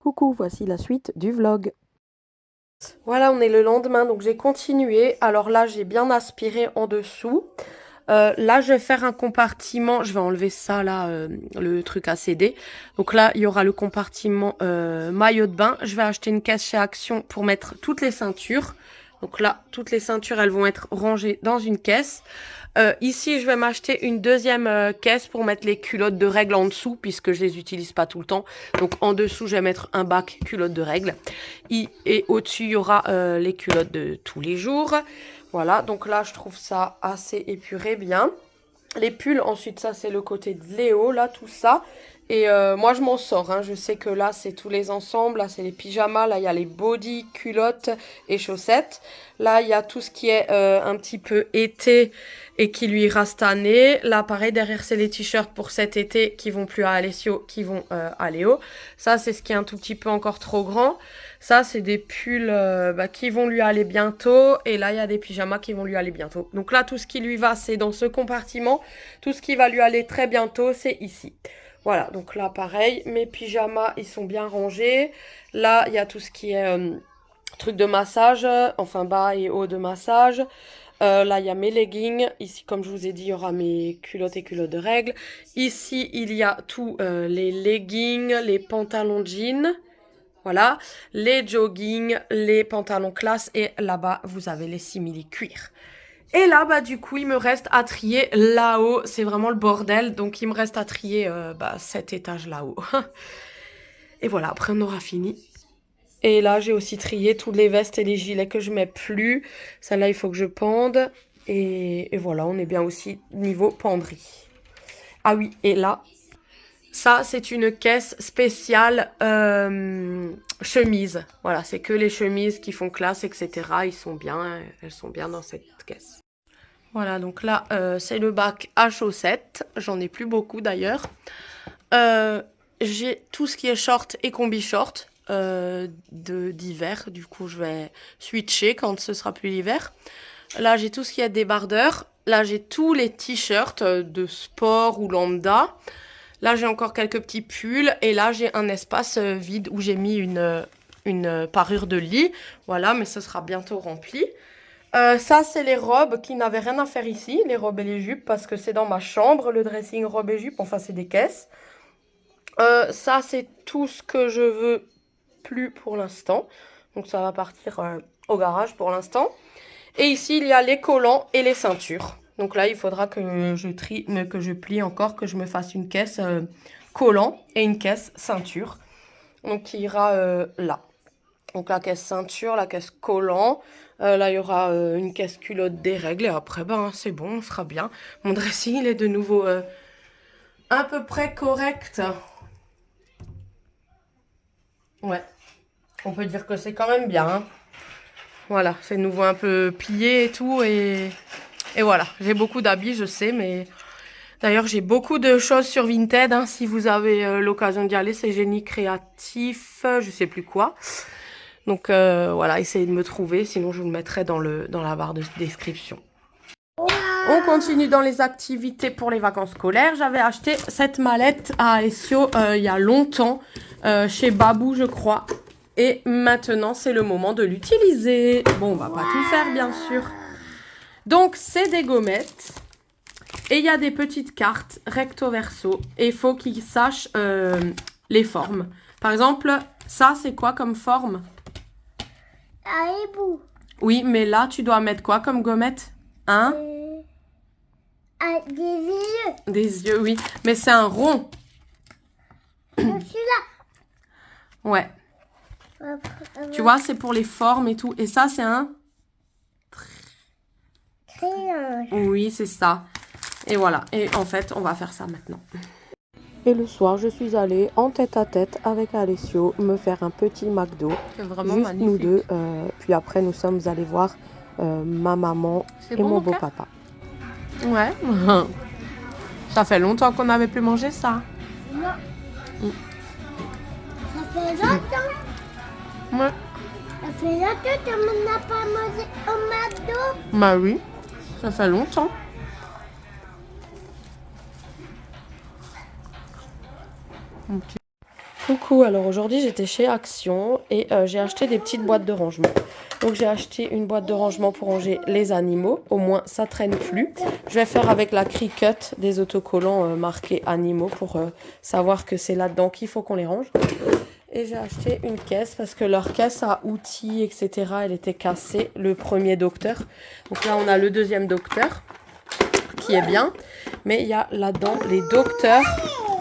Coucou, voici la suite du vlog. Voilà, on est le lendemain, donc j'ai continué. Alors là, j'ai bien aspiré en dessous. Là, je vais faire un compartiment. Je vais enlever ça, là, le truc à céder. Donc là, il y aura le compartiment maillot de bain. Je vais acheter une caisse chez Action pour mettre toutes les ceintures. Donc là, toutes les ceintures, elles vont être rangées dans une caisse. Ici, je vais m'acheter une deuxième caisse pour mettre les culottes de règles en dessous, puisque je les utilise pas tout le temps. Donc en dessous, je vais mettre un bac culottes de règles. Et au-dessus, il y aura les culottes de tous les jours. Voilà, donc là, je trouve ça assez épuré, bien. Les pulls, ensuite, ça, c'est le côté de Léo, là, tout ça. Et moi, je m'en sors, hein. Je sais que là, c'est tous les ensembles. Là, c'est les pyjamas. Là, il y a les bodys, culottes et chaussettes. Là, il y a tout ce qui est un petit peu été et qui lui ira cette année. Là, pareil, derrière, c'est les t-shirts pour cet été qui vont plus à Alessio, qui vont à Léo. Ça, c'est ce qui est un tout petit peu encore trop grand. Ça, c'est des pulls qui vont lui aller bientôt. Et là, il y a des pyjamas qui vont lui aller bientôt. Donc là, tout ce qui lui va, c'est dans ce compartiment. Tout ce qui va lui aller très bientôt, c'est ici. Voilà, donc là, pareil, mes pyjamas, ils sont bien rangés. Là, il y a tout ce qui est truc de massage, enfin bas et haut de massage. Là, il y a mes leggings. Ici, comme je vous ai dit, il y aura mes culottes et culottes de règles. Ici, il y a tous les leggings, les pantalons jeans. Voilà, les joggings, les pantalons classe et là-bas, vous avez les simili cuir. Et là, bah du coup, il me reste à trier là-haut. C'est vraiment le bordel, donc il me reste à trier cet étage là-haut. Et voilà, après on aura fini. Et là, j'ai aussi trié toutes les vestes et les gilets que je mets plus. Celle-là, il faut que je pende. Et voilà, on est bien aussi niveau penderie. Ah oui, et là, ça, c'est une caisse spéciale chemise. Voilà, c'est que les chemises qui font classe, etc. Elles sont bien dans cette caisse. Voilà, donc là, c'est le bac à chaussettes. J'en ai plus beaucoup d'ailleurs. J'ai tout ce qui est short et combi short d'hiver. Du coup, je vais switcher quand ce sera plus l'hiver. Là, j'ai tout ce qui est débardeur. Là, j'ai tous les t-shirts de sport ou lambda. Là, j'ai encore quelques petits pulls. Et là, j'ai un espace vide où j'ai mis une parure de lit. Voilà, mais ce sera bientôt rempli. Ça, c'est les robes qui n'avaient rien à faire ici, les robes et les jupes, parce que c'est dans ma chambre, le dressing robe et jupe, enfin, c'est des caisses. Ça, c'est tout ce que je veux plus pour l'instant. Donc, ça va partir au garage pour l'instant. Et ici, il y a les collants et les ceintures. Donc là, il faudra que je trie, que je plie encore, que je me fasse une caisse collant et une caisse ceinture. Donc, qui ira là. Donc la caisse ceinture, la caisse collant. Là, il y aura une caisse culotte des règles. Et après, ben, c'est bon, on sera bien. Mon dressing, il est de nouveau à peu près correct. Ouais, on peut dire que c'est quand même bien, hein. Voilà, c'est de nouveau un peu plié et tout. Et voilà, j'ai beaucoup d'habits, je sais, mais... D'ailleurs, j'ai beaucoup de choses sur Vinted, hein, si vous avez l'occasion d'y aller. C'est Génie Créatif, je sais plus quoi. Donc voilà, essayez de me trouver, sinon je vous le mettrai dans la barre de description. On continue dans les activités pour les vacances scolaires. J'avais acheté cette mallette à Alessio il y a longtemps, chez Babou, je crois. Et maintenant, c'est le moment de l'utiliser. Bon, on va pas tout faire, bien sûr. Donc, c'est des gommettes. Et il y a des petites cartes recto verso. Et il faut qu'ils sachent les formes. Par exemple, ça, c'est quoi comme forme? Un hibou. Oui, mais là, tu dois mettre quoi comme gommette? Hein? Des yeux. Des yeux, oui. Mais c'est un rond. Celui-là. Ouais. Tu vois, c'est pour les formes et tout. Et ça, c'est un... Crayon. Oui, c'est ça. Et voilà. Et en fait, on va faire ça maintenant. Et le soir, je suis allée en tête-à-tête avec Alessio me faire un petit McDo. C'est vraiment Juste magnifique. nous deux. Puis après, nous sommes allés voir ma maman et bon, mon mon cœur? beau-papa. Ouais. Ça fait longtemps qu'on n'avait plus mangé ça. Non. Ça fait longtemps. Ouais. Ça fait longtemps qu'on n'a pas mangé au McDo. Bah oui. Ça fait longtemps. Coucou, alors aujourd'hui j'étais chez Action et j'ai acheté des petites boîtes de rangement. Donc j'ai acheté une boîte de rangement pour ranger les animaux, au moins ça traîne plus. Je vais faire avec la Cricut des autocollants marqués animaux pour savoir que c'est là-dedans qu'il faut qu'on les range. Et j'ai acheté une caisse parce que leur caisse à outils, etc., elle était cassée, le premier docteur. Donc là on a le deuxième docteur qui est bien, mais il y a là-dedans les docteurs,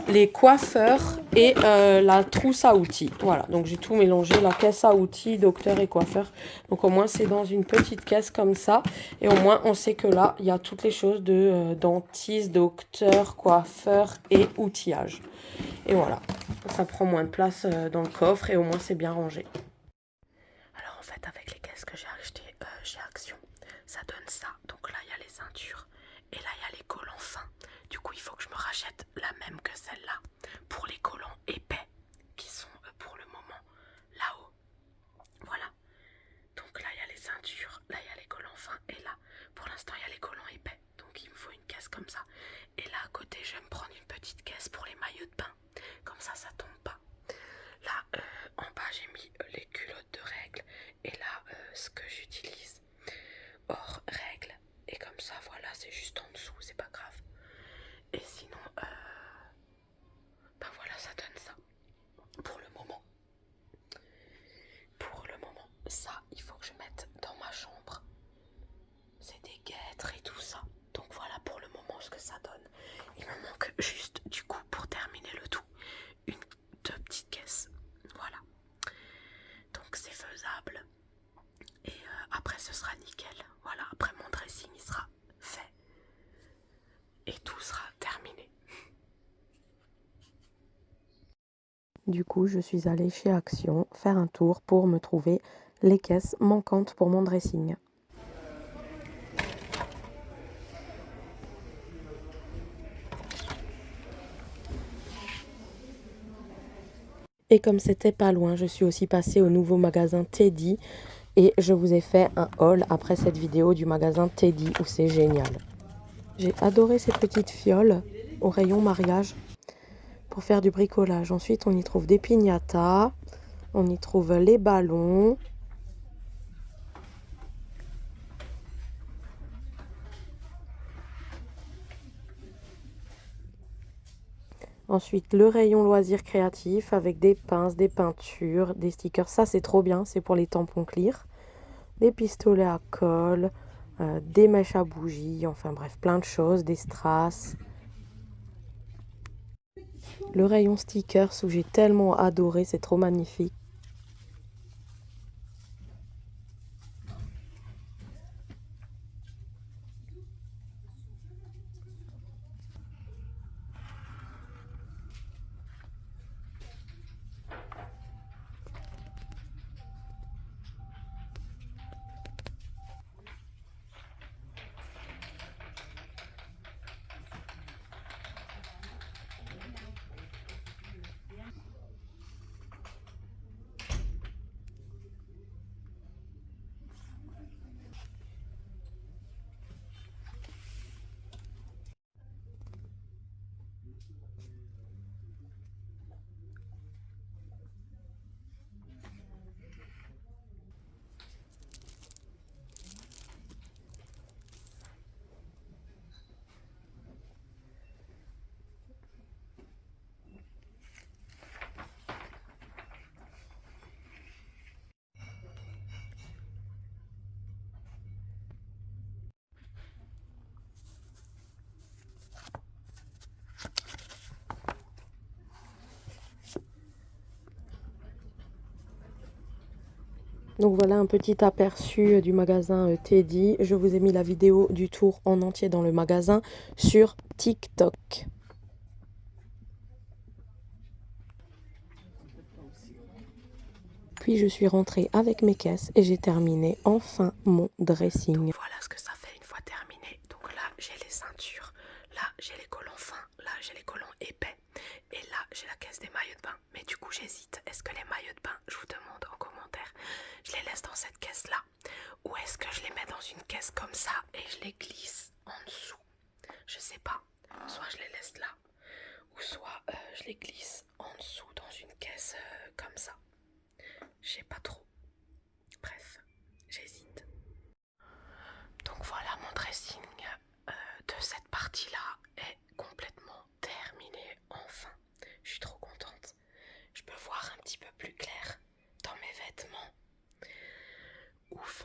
les coiffeurs et la trousse à outils. Voilà, donc j'ai tout mélangé, la caisse à outils, docteur et coiffeur. Donc au moins c'est dans une petite caisse comme ça. Et au moins on sait que là, il y a toutes les choses de dentiste, docteur, coiffeur et outillage. Et voilà, ça prend moins de place dans le coffre et au moins c'est bien rangé. Alors en fait avec les caisses que j'ai achetées chez Action, ça donne ça. Donc là il y a les ceintures et là il y a les collants fins. Du coup il faut que je me rachète la même que celle-là pour les collants épais qui sont pour le moment là-haut. Voilà. Donc là il y a les ceintures, là il y a les collants fins et là pour l'instant il y a les collants épais. Donc il me faut une caisse comme ça. Et là à côté je vais me prendre une petite caisse pour les maillots de bain. Comme ça tombe pas. Là en bas j'ai mis les culottes de règles et là ce que j'utilise hors règles. Et comme ça voilà c'est juste en dessous, c'est pas grave. Et sinon ben voilà ça donne ça pour le moment. Pour le moment ça il faut que je mette dans ma chambre. C'est des guêtres et tout ça. Donc voilà pour le moment ce que ça donne. Il me manque juste du coup pour terminer le tout deux petites caisses. Voilà. Donc c'est faisable. Et après ce sera nickel. Voilà, après mon dressing il sera fait. Et tout sera terminé. Du coup, je suis allée chez Action faire un tour pour me trouver les caisses manquantes pour mon dressing. Et comme c'était pas loin, je suis aussi passée au nouveau magasin Teddy et je vous ai fait un haul après cette vidéo du magasin Teddy où c'est génial. J'ai adoré ces petites fioles au rayon mariage pour faire du bricolage. Ensuite, on y trouve des piñatas, on y trouve les ballons. Ensuite, le rayon loisirs créatifs avec des pinces, des peintures, des stickers. Ça, c'est trop bien, c'est pour les tampons clear. Des pistolets à colle, des mèches à bougies, enfin bref, plein de choses, des strass. Le rayon stickers où j'ai tellement adoré, c'est trop magnifique. Donc voilà un petit aperçu du magasin Teddy. Je vous ai mis la vidéo du tour en entier dans le magasin sur TikTok. Puis je suis rentrée avec mes caisses et j'ai terminé enfin mon dressing. Donc voilà ce que ça fait une fois terminé. Donc là j'ai les ceintures, là j'ai les collants fins, là j'ai les collants épais et là j'ai la caisse des maillots de bain. Mais du coup j'hésite, est-ce que les maillots de bain, je vous demande en commentaire, je les laisse dans cette caisse là ou est-ce que je les mets dans une caisse comme ça et je les glisse en dessous? Je sais pas, soit je les laisse là ou soit je les glisse en dessous dans une caisse comme ça. Je sais pas trop. Bref, j'hésite. Donc voilà, mon dressing de cette partie-là est complètement terminé. Enfin, je suis trop contente. Je peux voir un petit peu plus clair dans mes vêtements. Ouf.